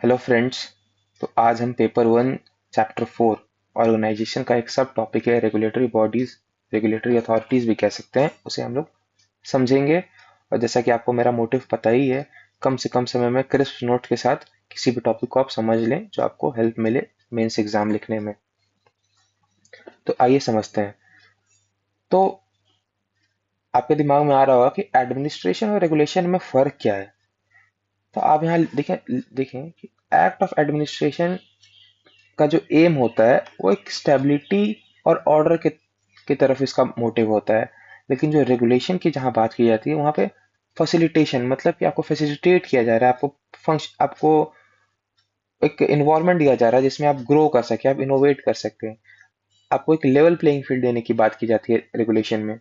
Hello friends. तो आज हम पेपर 1 चैप्टर 4 ऑर्गेनाइजेशन का एक सब टॉपिक है रेगुलेटरी बॉडीज, रेगुलेटरी अथॉरिटीज भी कह सकते हैं, उसे हम लोग समझेंगे। और जैसा कि आपको मेरा मोटिव पता ही है, कम से कम समय में क्रिस्प नोट के साथ किसी भी टॉपिक को आप समझ लें जो आपको हेल्प मिले मेंस एग्जाम लिखने में। तो आइए समझते हैं। तो आपके दिमाग में आ रहा होगा कि एडमिनिस्ट्रेशन और रेगुलेशन में फर्क क्या है। तो आप यहाँ देखें देखें कि एक्ट ऑफ एडमिनिस्ट्रेशन का जो एम होता है वो एक स्टेबिलिटी और ऑर्डर के तरफ इसका मोटिव होता है। लेकिन जो रेगुलेशन की जहाँ बात की जाती है वहाँ पे फैसिलिटेशन, मतलब कि आपको फैसिलिटेट किया जा रहा है, आपको एक इन्वायरमेंट दिया जा रहा है जिसमें आप ग्रो कर सके, आप इनोवेट कर सकते हैं। आपको एक लेवल प्लेइंग फील्ड देने की बात की जाती है रेगुलेशन में।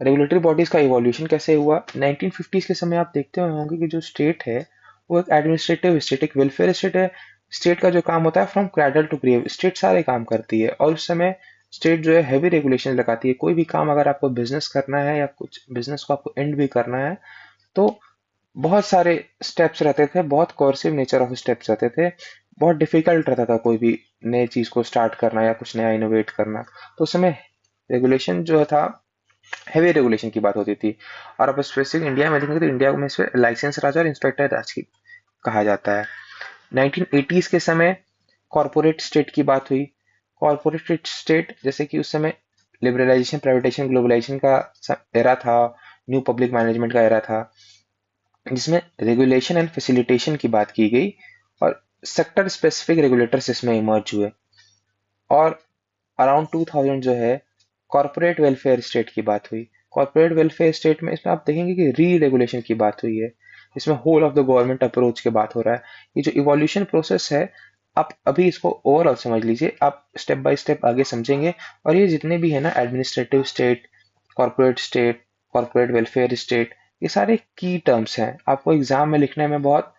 रेगुलेटरी बॉडीज का इवोल्यूशन कैसे हुआ 1950s के समय, आप देखते हुए होंगे कि जो स्टेट है वो एक एडमिनिस्ट्रेटिव स्टेट, एक वेलफेयर स्टेट है। स्टेट का जो काम होता है from cradle to grave, state सारे काम करती है। और उस समय स्टेट जो है हैवी रेगुलेशन लगाती है। कोई भी काम अगर आपको बिजनेस करना है या कुछ बिजनेस को आपको एंड भी करना है तो बहुत सारे स्टेप्स रहते थे, बहुत कोर्सिव नेचर ऑफ स्टेप्स रहते थे। बहुत डिफिकल्ट रहता था कोई भी नई चीज को स्टार्ट करना या कुछ नया इनोवेट करना। तो उस समय रेगुलेशन जो था, हैवी रेगुलेशन की बात होती थी। और अब स्पेसिफिक इंडिया में देखेंगे तो इंडिया में इसे लाइसेंस राज और इंस्पेक्टर राज की कहा जाता है। 1980s के समय कॉरपोरेट स्टेट की बात हुई। कॉरपोरेट स्टेट जैसे कि उस समय लिबरलाइजेशन, प्राइवेटाइजेशन, ग्लोबलाइजेशन का एरा था, न्यू पब्लिक मैनेजमेंट का एरा था, जिसमें रेगुलेशन एंड फैसिलिटेशन की बात की गई और सेक्टर स्पेसिफिक रेगुलेटर्स इसमें इमर्ज हुए। और अराउंड 2000 जो है कॉर्पोरेट वेलफेयर स्टेट की बात हुई। कॉर्पोरेट वेलफेयर स्टेट में इसमें आप देखेंगे कि री रेगुलेशन की बात हुई है। इसमें whole of the government approach की बात हो रहा है। ये जो इवोल्यूशन प्रोसेस है, आप अभी इसको ओवरऑल समझ लीजिए, आप स्टेप बाय स्टेप आगे समझेंगे। और ये जितने भी है ना, administrative state, state, corporate welfare state, ये सारे की टर्म्स हैं। आपको एग्जाम में लिखने में बहुत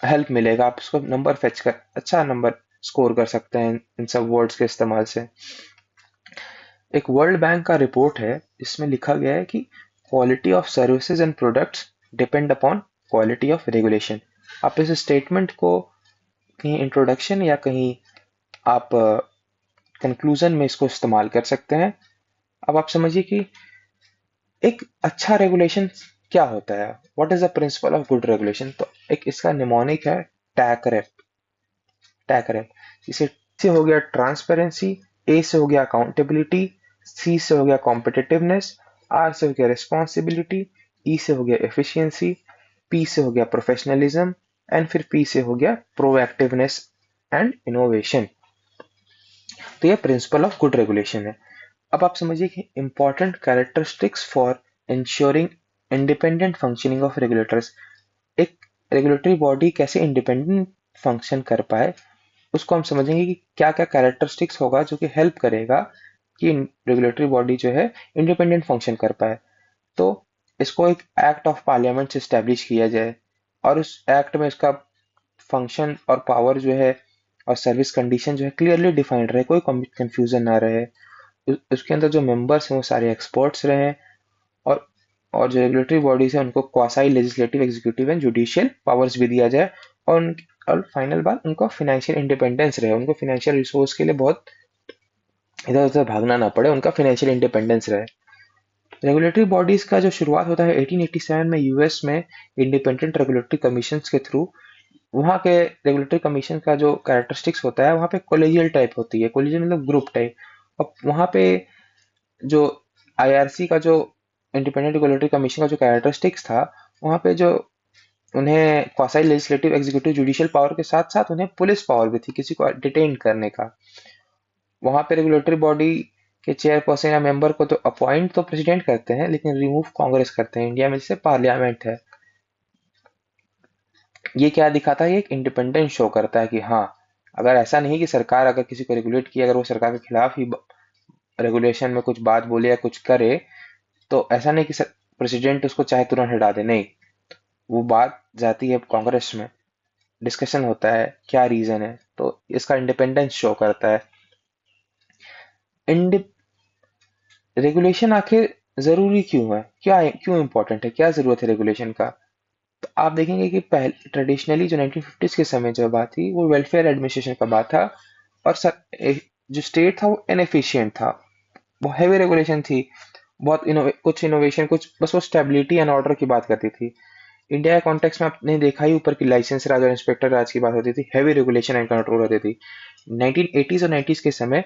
हेल्प मिलेगा। आप उसको नंबर फेच कर अच्छा नंबर स्कोर कर सकते हैं इन सब वर्ड्स के इस्तेमाल से। एक वर्ल्ड बैंक का रिपोर्ट है, इसमें लिखा गया है कि quality of services and products depend upon quality of regulation. आप इस स्टेटमेंट को कहीं इंट्रोडक्शन या कहीं आप कंक्लूजन में इसको इस्तेमाल कर सकते हैं। अब आप समझिए कि एक अच्छा रेगुलेशन क्या होता है, what is the principle of good regulation. तो एक इसका निमोनिक है टैकरेप। टैकरेप इसे से हो गया ट्रांसपेरेंसी, ए से हो गया अकाउंटेबिलिटी, सी से हो गया कॉम्पिटिटिवनेस, आर से हो गया रिस्पॉन्सिबिलिटी, ई से हो गया एफिशिएंसी, पी से हो गया प्रोफेशनलिज्म, एंड फिर पी से हो गया प्रोएक्टिवनेस एंड इनोवेशन। तो ये प्रिंसिपल ऑफ गुड रेगुलेशन है। अब आप समझिए कि important characteristics for ensuring independent functioning of regulators. एक रेगुलेटरी बॉडी कैसे इंडिपेंडेंट फंक्शन कर पाए, उसको हम समझेंगे कि क्या क्या कैरेक्टरिस्टिक्स होगा जो कि हेल्प करेगा कि रेगुलेटरी बॉडी जो है इंडिपेंडेंट फंक्शन कर पाए। तो इसको एक एक्ट ऑफ पार्लियामेंट से स्टैब्लिश किया जाए और उस एक्ट में इसका फंक्शन और पावर जो है और सर्विस कंडीशन जो है क्लियरली डिफाइंड रहे, कोई कंफ्यूजन ना रहे। उसके अंदर जो मेंबर्स हैं वो सारे एक्सपर्ट्स रहे। और जो रेगुलेटरी बॉडीज है उनको quasi legislative, executive and judicial powers भी दिया जाए। और और फाइनल बात, उनको फाइनेंशियल इंडिपेंडेंस रहे, उनको फाइनेंशियल रिसोर्स के लिए बहुत इधर उधर भागना ना पड़े, उनका फाइनेंशियल इंडिपेंडेंस रहे। रेगुलेटरी बॉडीज का जो शुरुआत होता है 1887 में यूएस में इंडिपेंडेंट रेगुलेटरी कमीशन के थ्रू। वहाँ के रेगुलेटरी कमीशन का जो कैरेक्टरिस्टिक्स होता है, वहाँ पे कोलेजियल टाइप होती है, कोलेजियल मतलब ग्रुप टाइप। अब वहाँ पे जो आईआरसी का जो इंडिपेंडेंट रेगुलेटरी कमीशन का जो कैरेक्टरिस्टिक्स था, वहाँ पे जो उन्हें quasi legislative, executive, judicial power के साथ साथ उन्हें पुलिस पावर भी थी किसी को डिटेन करने का। वहां पे रेगुलेटरी बॉडी के चेयरपर्सन या मेंबर को तो अपॉइंट तो प्रेसिडेंट करते हैं, लेकिन रिमूव कांग्रेस करते हैं। इंडिया में जैसे पार्लियामेंट है। ये क्या दिखाता है, ये एक इंडिपेंडेंस शो करता है कि हाँ, अगर ऐसा नहीं कि सरकार अगर किसी को रेगुलेट किया, अगर वो सरकार के खिलाफ ही रेगुलेशन में कुछ बात बोले या कुछ करे, तो ऐसा नहीं कि प्रेसिडेंट उसको चाहे तुरंत हटा दे, नहीं। वो बात जाती है कांग्रेस में, डिस्कशन होता है क्या रीजन है, तो इसका इंडिपेंडेंस शो करता है। रेगुलेशन आखिर जरूरी क्यों है, क्या क्यों इंपॉर्टेंट है, क्या जरूरत है रेगुलेशन का। तो आप देखेंगे कि पहले ट्रेडिशनली जो 1950s के समय जो बात थी वो वेलफेयर एडमिनिस्ट्रेशन का बात था, और जो स्टेट था वो इनएफिशिएंट था, बहुत हैवी रेगुलेशन थी, बहुत कुछ इनोवेशन, कुछ बस वो स्टेबिलिटी एंड ऑर्डर की बात करती थी। इंडिया के कॉन्टेक्स्ट में आपने देखा ही ऊपर की लाइसेंस राज और इंस्पेक्टर राज की बात होती थी, हैवी रेगुलेशन एंड कंट्रोल होती थी। 1980s और 90s के समय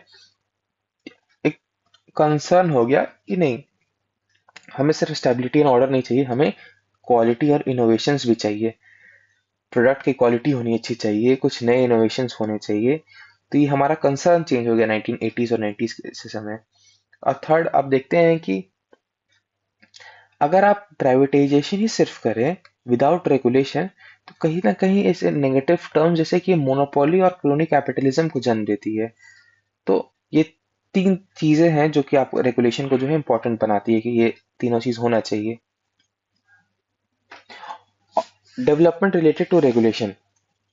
एक कंसर्न हो गया कि नहीं, हमें सिर्फ स्टेबिलिटी एंड ऑर्डर नहीं चाहिए, हमें क्वालिटी और इनोवेशंस भी चाहिए, प्रोडक्ट की क्वालिटी होनी अच्छी चाहिए, कुछ नए इनोवेशंस होने चाहिए। तो ये हमारा कंसर्न चेंज हो गया 1980s और 90s के समय। और थर्ड आप देखते हैं कि अगर आप प्राइवेटाइजेशन ही सिर्फ करें विदाउट रेगुलेशन, तो कहीं ना कहीं ऐसे नेगेटिव टर्म जैसे कि मोनोपोली और क्रोनी कैपिटलिज्म को जन्म देती है। तो ये तीन चीजें हैं जो कि आप रेगुलेशन को जो है इम्पोर्टेंट बनाती है कि ये तीनों चीज होना चाहिए। डेवलपमेंट रिलेटेड टू रेगुलेशन,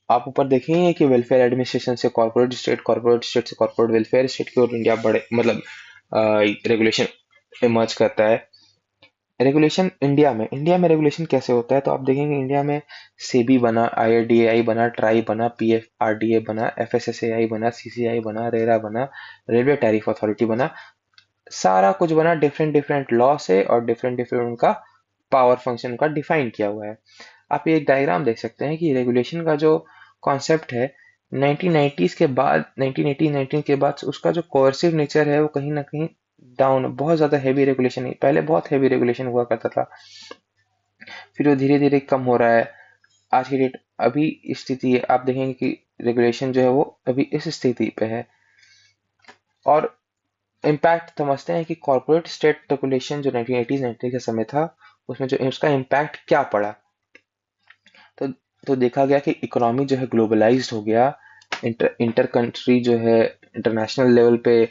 आप ऊपर देखेंगे कि वेलफेयर एडमिनिस्ट्रेशन से कॉर्पोरेट स्टेट से कॉर्पोरेट वेलफेयर स्टेट की ओर इंडिया बड़े मतलब रेगुलेशन इमर्ज करता है। रेगुलेशन इंडिया में रेगुलेशन कैसे होता है, तो आप देखेंगे इंडिया में सेबी बना, आईआरडीएआई बना, ट्राई बना, पीएफआरडीए बना, एफएसएसएआई बना, सीसीआई बना, रेरा बना, रेलवे टैरिफ अथॉरिटी बना, सारा कुछ बना, डिफरेंट डिफरेंट लॉ से और डिफरेंट डिफरेंट उनका पावर फंक्शन का डिफाइन किया हुआ है। आप ये एक डायग्राम देख सकते हैं कि रेगुलेशन का जो कॉन्सेप्ट है 1990s के बाद, 1918-19 के बाद उसका जो कोर्सिव नेचर है वो कहीं ना कहीं डाउन, बहुत ज्यादा हैवी रेगुलेशन नहीं, पहले बहुत हैवी रेगुलेशन हुआ करता था, फिर वो धीरे धीरे कम हो रहा है। आज की डेट अभी स्थिति है, आप देखेंगे कि रेगुलेशन जो है वो अभी इस स्थिति पे है। और इम्पैक्ट समझते हैं कि कॉर्पोरेट स्टेट रेगुलेशन जो 1980s 90 का समय था, उसमें जो उसका इम्पैक्ट क्या पड़ा, तो तो देखा गया कि इकोनॉमी जो है ग्लोबलाइज्ड हो गया, इंटर कंट्री जो है इंटरनेशनल लेवल पे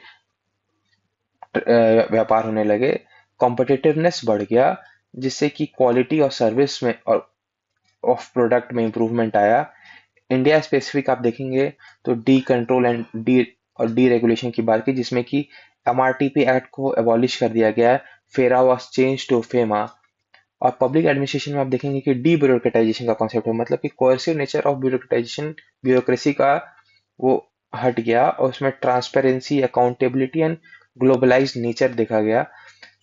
व्यापार होने लगे, कॉम्पिटिटिवनेस बढ़ गया, जिससे कि क्वालिटी और सर्विस में और ऑफ प्रोडक्ट में इंप्रूवमेंट आया। इंडिया स्पेसिफिक आप देखेंगे तो D control and D regulation की बात की, जिसमें कि एमआरटीपी एक्ट को एबॉलिश कर दिया गया है, फेरा वॉज चेंज टू फेमा। और पब्लिक एडमिनिस्ट्रेशन में आप देखेंगे कि डी ब्यूरोक्रेटाइजेशन का कॉन्सेप्ट है, मतलब कि कोर्सिव नेचर ऑफ ब्यूरोक्रेटाइजेशन, ब्यूरोक्रेसी का वो हट गया और उसमें transparency, accountability and globalised nature देखा गया।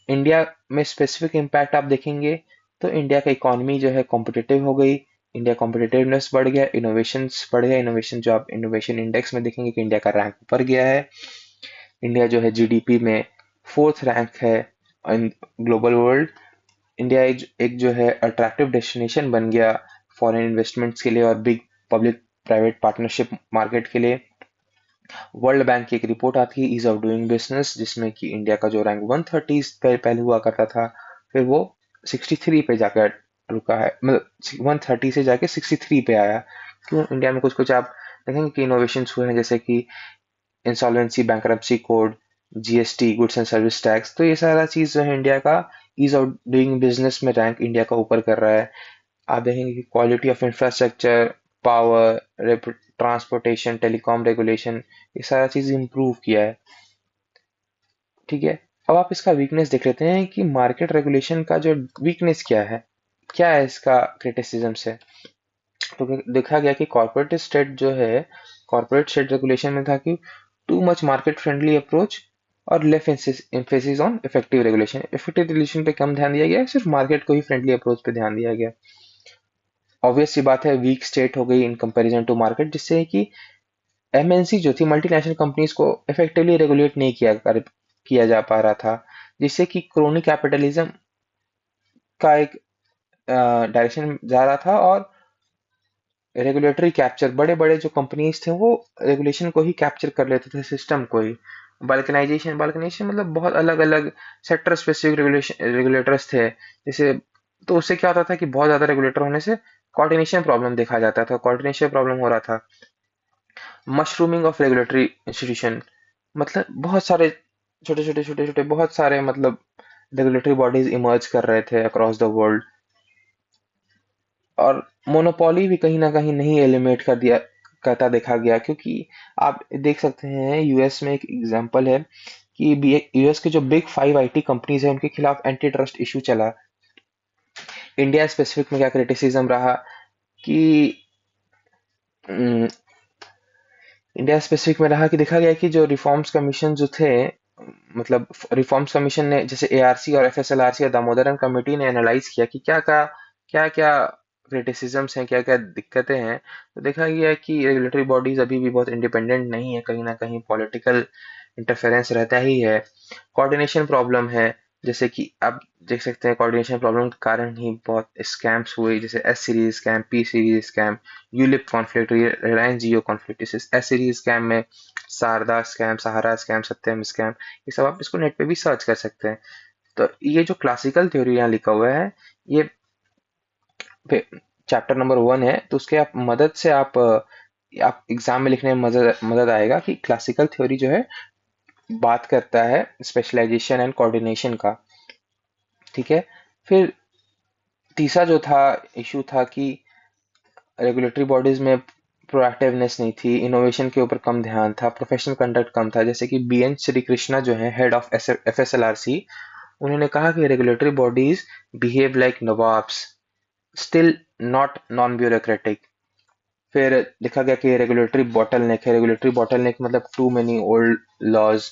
इंडिया में स्पेसिफिक इम्पैक्ट आप देखेंगे तो इंडिया का इकोनॉमी जो है कॉम्पिटिटिव हो गई, इंडिया कॉम्पिटिटिवनेस बढ़ गया, इनोवेशंस बढ़ गया, इनोवेशन जो आप इनोवेशन इंडेक्स में देखेंगे कि इंडिया का रैंक ऊपर गया है। इंडिया जो है जीडीपी में फोर्थ रैंक है इन ग्लोबल वर्ल्ड। इंडिया एक जो है अट्रैक्टिव डेस्टिनेशन बन गया फॉरेन इन्वेस्टमेंट्स के लिए और big public private partnership market के लिए। वर्ल्ड बैंक की एक रिपोर्ट आती है ईज ऑफ डूइंग बिजनेस, जिसमें कि इंडिया का जो रैंक 130 पे पहले हुआ करता था, फिर वो 63 पे जाकर रुका है, मतलब 130 से जाके 63 पे आया। क्यों, इंडिया में कुछ कुछ आप देखेंगे कि इनोवेशन हुए हैं, जैसे कि insolvency bankruptcy code, GST, goods and service tax, तो ये सारा चीज जो है इंडिया का ईज ऑफ डूइंग बिजनेस में रैंक इंडिया का ऊपर कर रहा है। आप देखेंगे कि quality of infrastructure, power, transportation, telecom regulation, ये सारा चीज इंप्रूव किया है। ठीक है, अब आप इसका वीकनेस देख लेते हैं कि मार्केट रेगुलेशन का जो वीकनेस क्या है इसका क्रिटिसिज्म से। तो देखा गया कि कॉर्पोरेट स्टेट रेगुलेशन में था कि too much market friendly approach और less emphasis on effective regulation, effective regulation पे कम ध्यान दिया गया, सिर्फ मार्केट को ही फ्रेंडली अप्रोच पे ध्यान दिया गया। ऑब्वियस सी बात है, वीक स्टेट हो गई इन कंपैरिजन टू मार्केट, जिससे कि एमएनसी जो थी मल्टीनेशनल कंपनीज को इफेक्टिवली रेगुलेट नहीं किया जा पा रहा था, जिससे कि क्रोनी कैपिटलिज्म का एक डायरेक्शन जा रहा था। और रेगुलेटरी कैप्चर, बड़े बड़े जो कंपनीज थे वो रेगुलेशन को ही कैप्चर कर लेते थे, सिस्टम को ही। बल्कनाइजेशन मतलब बहुत अलग अलग सेक्टर स्पेसिफिक रेगुलेटर्स थे, जैसे, तो उससे क्या होता था कि बहुत ज्यादा रेगुलेटर होने से कोऑर्डिनेशन प्रॉब्लम देखा जाता था, कोऑर्डिनेशन प्रॉब्लम हो रहा था। मशरूमिंग ऑफ रेगुलेटरी इंस्टीट्यूशन, मतलब बहुत सारे छोटे छोटे बहुत सारे मतलब रेगुलेटरी बॉडीज इमर्ज कर रहे थे अक्रॉस द वर्ल्ड। और मोनोपोली भी कहीं ना कहीं नहीं एलिमिनेट कर दिया करता देखा गया, क्योंकि आप देख सकते हैं यूएस में एक एग्जांपल है कि यूएस के जो बिग 5 आईटी कंपनीज है उनके खिलाफ एंटी ट्रस्ट इशू चला। इंडिया स्पेसिफिक में क्या क्रिटिसिज्म रहा कि इंडिया स्पेसिफिक में रहा कि देखा गया कि जो रिफॉर्म्स कमीशन जो थे, मतलब रिफॉर्म्स कमीशन ने जैसे एआरसी और एफएसएलआरसी और दामोदरन कमेटी ने एनालाइज किया कि क्या क्या क्रिटिसिजम्स हैं, क्या क्या दिक्कतें हैं। तो देखा गया कि रेगुलेटरी बॉडीज अभी भी बहुत इंडिपेंडेंट नहीं है, कहीं ना कहीं पॉलिटिकल इंटरफेरेंस रहता ही है। कोऑर्डिनेशन प्रॉब्लम है, जैसे कि आप देख सकते हैं कोऑर्डिनेशन प्रॉब्लम के कारण ही बहुत स्कैम्स हुए, जैसे S series scam, P series scam, ULIP conflict, Reliance Jio conflict. जैसे एस सीरीज स्कैम में Sharda scam, Sahara scam, Satyam scam, ये सब आप इसको नेट पे भी सर्च कर सकते हैं। तो ये जो क्लासिकल थ्योरी यहाँ लिखा हुआ है, ये चैप्टर नंबर 1 है, तो उसके आप मदद से आप एग्जाम में लिखने में मदद मदद आएगा कि क्लासिकल थ्योरी जो है बात करता है स्पेशलाइजेशन एंड कोऑर्डिनेशन का। ठीक है। फिर तीसरा जो था इशू था कि रेगुलेटरी बॉडीज में प्रोएक्टिवनेस नहीं थी, इनोवेशन के ऊपर कम ध्यान था, प्रोफेशनल कंडक्ट कम था। जैसे कि बीएन श्री कृष्णा जो है हेड ऑफ एफएसएलआरसी, उन्होंने कहा कि regulatory bodies behave like nawabs, still not non bureaucratic. फिर देखा गया कि रेगुलेटरी बॉटलनेक है, रेगुलेटरी बॉटलनेक मतलब टू मेनी ओल्ड लॉज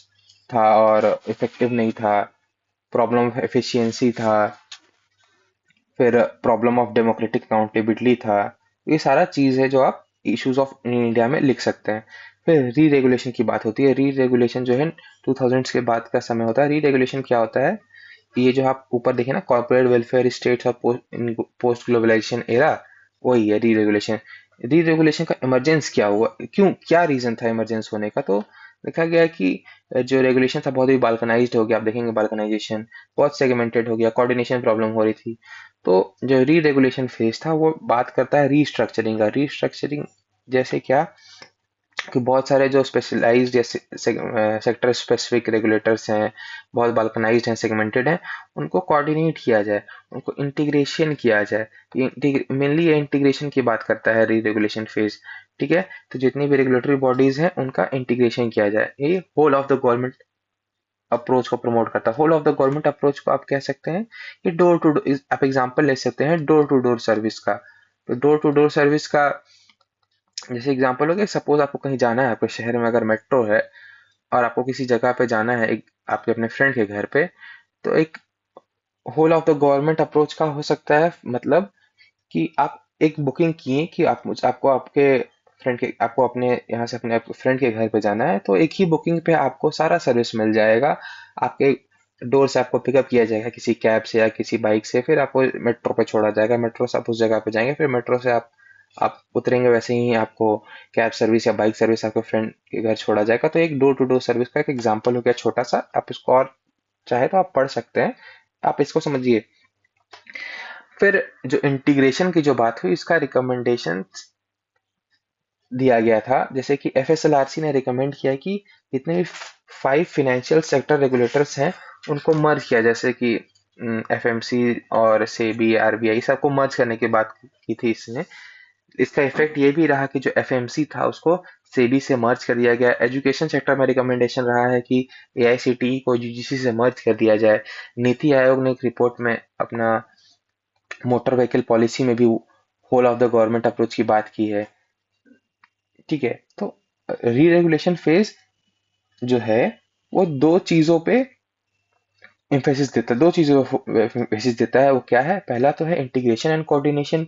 था और इफेक्टिव नहीं था, प्रॉब्लम ऑफ एफिशिएंसी था, फिर प्रॉब्लम ऑफ डेमोक्रेटिक अकाउंटेबिलिटी था। ये सारा चीज है जो आप इश्यूज ऑफ इंडिया में लिख सकते हैं। फिर री रेगुलेशन की बात होती है। री रेगुलेशन जो है 2000 के बाद का समय होता है। री रेगुलेशन क्या होता है, ये जो आप ऊपर देखे ना, कॉर्पोरेट वेलफेयर स्टेट्स और पोस्ट ग्लोबलाइजेशन एरा, वही है री रेगुलेशन। री रेगुलेशन का इमरजेंस क्या हुआ, क्यों, क्या रीजन था इमरजेंस होने का? तो देखा गया कि जो रेगुलेशन था बहुत ही बाल्कनाइज्ड हो गया। आप देखेंगे बाल्कनाइजेशन बहुत सेगमेंटेड हो गया, कोऑर्डिनेशन प्रॉब्लम हो रही थी। तो जो री रेगुलेशन फेज था वो बात करता है रीस्ट्रक्चरिंग का। रीस्ट्रक्चरिंग जैसे क्या कि बहुत सारे जो स्पेशलाइज्ड या सेक्टर स्पेसिफिक रेगुलेटर्स हैं, बहुत बाल्कनाइज्ड हैं, सेगमेंटेड हैं, उनको कोऑर्डिनेट किया जाए, उनको इंटीग्रेशन किया जाए। मेनली ये इंटीग्रेशन की बात करता है री रेगुलेशन फेज। ठीक है। तो जितनी भी रेगुलेटरी बॉडीज हैं उनका इंटीग्रेशन किया जाए। ये whole of the government approach को प्रमोट करता है। Whole of the government approach को आप कह सकते हैं कि डोर टू डोर, आप एग्जांपल ले सकते हैं डोर टू डोर सर्विस का। तो डोर टू डोर सर्विस का जैसे एग्जांपल हो गया, सपोज आपको कहीं जाना है, आपके शहर में अगर मेट्रो है और आपको किसी जगह पे जाना है, एक आपके अपने फ्रेंड के घर पे, तो एक whole of the government approach का हो सकता है, मतलब कि आप एक बुकिंग किए कि आपको आपके फ्रेंड के, आपको अपने यहाँ से अपने फ्रेंड के घर पे जाना है, तो एक ही बुकिंग पे आपको सारा सर्विस मिल जाएगा। आपके डोर से आपको पिकअप किया जाएगा किसी कैब से या किसी बाइक से, फिर आपको मेट्रो पे छोड़ा जाएगा, मेट्रो से आप उस जगह पे जाएंगे, फिर मेट्रो से आप उतरेंगे, वैसे ही आपको कैब सर्विस या बाइक सर्विस आपके फ्रेंड के घर छोड़ा जाएगा। तो एक डोर टू डोर सर्विस का एक एग्जांपल हो गया छोटा सा। आप इसको और चाहे तो आप पढ़ सकते हैं, आप इसको समझिए। फिर जो इंटीग्रेशन की जो बात हुई, इसका रिकमेंडेशन दिया गया था। जैसे कि एफएसएलआरसी ने रिकमेंड किया कि जितने भी 5 फाइनेंशियल सेक्टर रेगुलेटर्स हैं उनको मर्ज किया, जैसे कि एफएमसी और सेबी, आरबीआई, सबको मर्ज करने की बात की थी इसने। इसका इफेक्ट ये भी रहा कि जो एफएमसी था उसको सेबी से मर्ज कर दिया गया। एजुकेशन सेक्टर में रिकमेंडेशन रहा है कि एआईसीटीई को यूजीसी से मर्ज कर दिया जाए। नीति आयोग ने एक रिपोर्ट में अपना मोटर व्हीकल पॉलिसी में भी whole of the government approach की बात की है। ठीक है। तो री रेगुलेशन फेज जो है वो दो चीजों पे एम्फेसिस देता है, दो चीजों पे एम्फेसिस देता है। वो क्या है? पहला तो है इंटीग्रेशन एंड कोऑर्डिनेशन,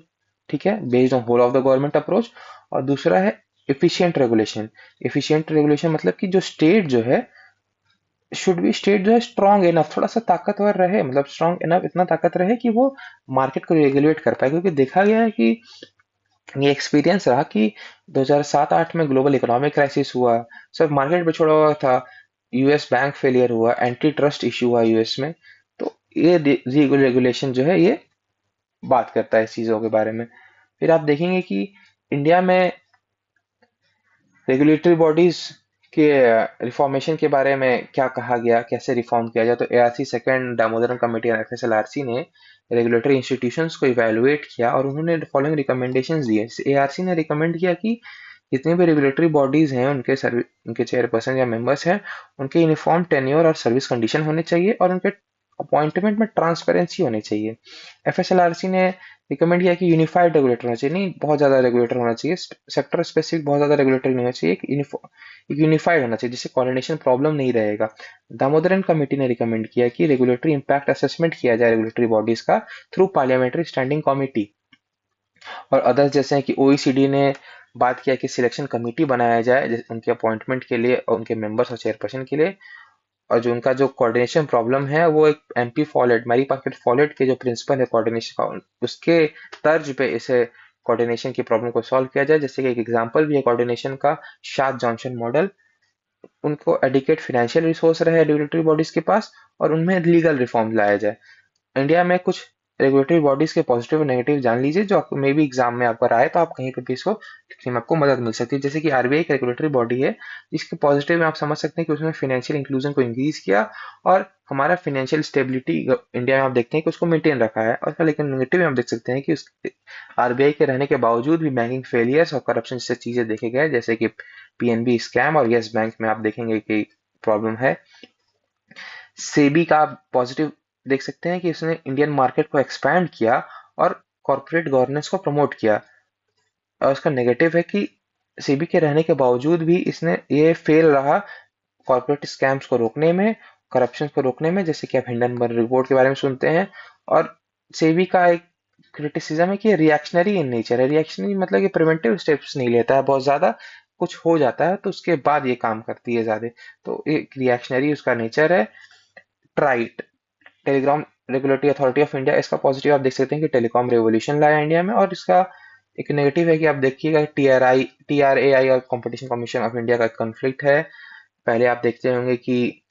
ठीक है, based on whole of the government approach. और दूसरा है एफिशिएंट रेगुलेशन। एफिशिएंट रेगुलेशन मतलब कि जो स्टेट जो है, शुड बी स्टेट जो है स्ट्रांग इनफ, थोड़ा सा ताकतवर रहे, मतलब स्ट्रांग इनफ, इतना ताकत रहे कि वो मार्केट को रेगुलेट कर पाए। क्योंकि देखा गया है कि ये एक्सपीरियंस रहा कि 2007-8 में ग्लोबल इकोनॉमिक क्राइसिस हुआ, सब मार्केट पे छोड़ा हुआ था, यूएस बैंक फेलियर हुआ, एंटी ट्रस्ट इशू हुआ यूएस में। तो ये रेगुलेशन जो है ये बात करता है इस चीजों के बारे में। फिर आप देखेंगे कि इंडिया में रेगुलेटरी बॉडीज के रिफॉर्मेशन के बारे में क्या कहा गया, कैसे रिफॉर्म किया जाए। तो एआरसी सेकंड दामोदरन कमेटी और एफएसएलआरसी ने रेगुलेटरी इंस्टीट्यूशंस को इवैल्यूएट किया और उन्होंने फॉलोइंग रिकमेंडेशंस दिए। एआरसी ने रिकमेंड किया कि जितने भी रेगुलेटरी बॉडीज हैं उनके चेयरपर्सन या मेंबर्स हैं, उनके यूनिफॉर्म टेन्योर और सर्विस कंडीशन होने चाहिए, और उनके अपॉइंटमेंट में ट्रांसपेरेंसी होनी चाहिए। एफएसएलआरसी ने रिकमेंड किया कि यूनिफाइड रेगुलेटर होना चाहिए, नहीं बहुत ज्यादा रेगुलेटर होना चाहिए, सेक्टर स्पेसिफिक बहुत ज्यादा रेगुलेटर नहीं होना चाहिए, एक यूनिफाइड होना चाहिए जिससे कोऑर्डिनेशन प्रॉब्लम नहीं रहेगा। दामोदरन कमेटी ने रिकमेंड किया कि रेगुलेटरी इंपैक्ट असेसमेंट किया जाए रेगुलेटरी बॉडीज का थ्रू पार्लियामेंट्री स्टैंडिंग कमेटी। और अदर्स जैसे हैं कि ओईसीडी ने बात किया कि सिलेक्शन कमेटी बनाया जाए उनके अपॉइंटमेंट के लिए और उनके मेंबर्स और चेयरपर्सन के लिए, और जो उनका जो कोऑर्डिनेशन प्रॉब्लम है वो एक MP Follett Mary Parker Follett के जो प्रिंसिपल है कोऑर्डिनेशन का उसके तर्ज पे इसे कोऑर्डिनेशन की प्रॉब्लम को सॉल्व किया जाए। जैसे कि एक एग्जांपल भी है कोऑर्डिनेशन का, शाद जॉनसन मॉडल। उनको एडिकेट फाइनेंशियल रिसोर्स रहे रेगुलेटरी बॉडीज के पास और उनमें लीगल रिफॉर्म लाया जाए। इंडिया में कुछ रेगुलेटरी बॉडीज के पॉजिटिव और नेगेटिव जान लीजिए, जो आपको मे भी एग्जाम में आपका आए तो आप कहीं पर भी इसको लिखने में आपको मदद मिल सकती है। जैसे कि आरबीआई एक रेगुलेटरी बॉडी है जिसके पॉजिटिव में आप समझ सकते हैं कि उसने फाइनेंशियल इंक्लूजन को इंक्रीज किया और हमारा फाइनेंशियल स्टेबिलिटी इंडिया में आप देखते हैं कि उसको मेंटेन रखा है। और लेकिन नेगेटिव में आप देख सकते हैं कि उस आरबीआई के रहने के बावजूद भी बैंकिंग फेलियर्स और करप्शन जैसे चीजें देखे गए, जैसे कि पीएनबी स्कैम और यस बैंक में आप देखेंगे कि प्रॉब्लम है। सेबी का आप पॉजिटिव देख सकते हैं कि इसने इंडियन मार्केट को एक्सपैंड किया और कॉर्पोरेट गवर्नेंस को प्रमोट किया। और उसका नेगेटिव है कि सेबी के रहने के बावजूद भी इसने ये फेल रहा कॉर्पोरेट स्कैम्स को रोकने में, करप्शन को रोकने में, जैसे कि आप हिंडनबर्ग रिपोर्ट के बारे में सुनते हैं। और सेबी का एक क्रिटिसिज्म है कि रिएक्शनरी इन नेचर है। रिएक्शनरी मतलब कि प्रिवेंटिव स्टेप्स नहीं लेता है बहुत ज्यादा, कुछ हो जाता है तो उसके बाद ये काम करती है ज्यादा, तो एक रिएक्शनरी उसका नेचर है। TRAI telecom regulatory authority of India, इसका पॉजिटिव आप देख सकते हैं कि टेलीकॉम रेवोल्यूशन लाया इंडिया में। और इसका एक नेगेटिव है कि आप देखिएगा टीआरएआई और कंपटीशन कमीशन ऑफ इंडिया का कॉन्फ्लिक्ट है। पहले आप देखते होंगे कि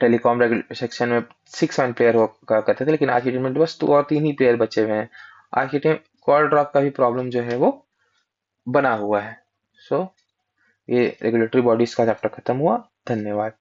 टेलीकॉम सेक्शन में 6-1 प्लेयर करते थे, लेकिन आज की टीम में बस 2 और 3 ही प्लेयर बचे हुए हैं। आज की टीम कॉल ड्रॉप का भी प्रॉब्लम जो है वो बना हुआ है। सो ये रेगुलेटरी बॉडीज का चैप्टर खत्म हुआ। धन्यवाद।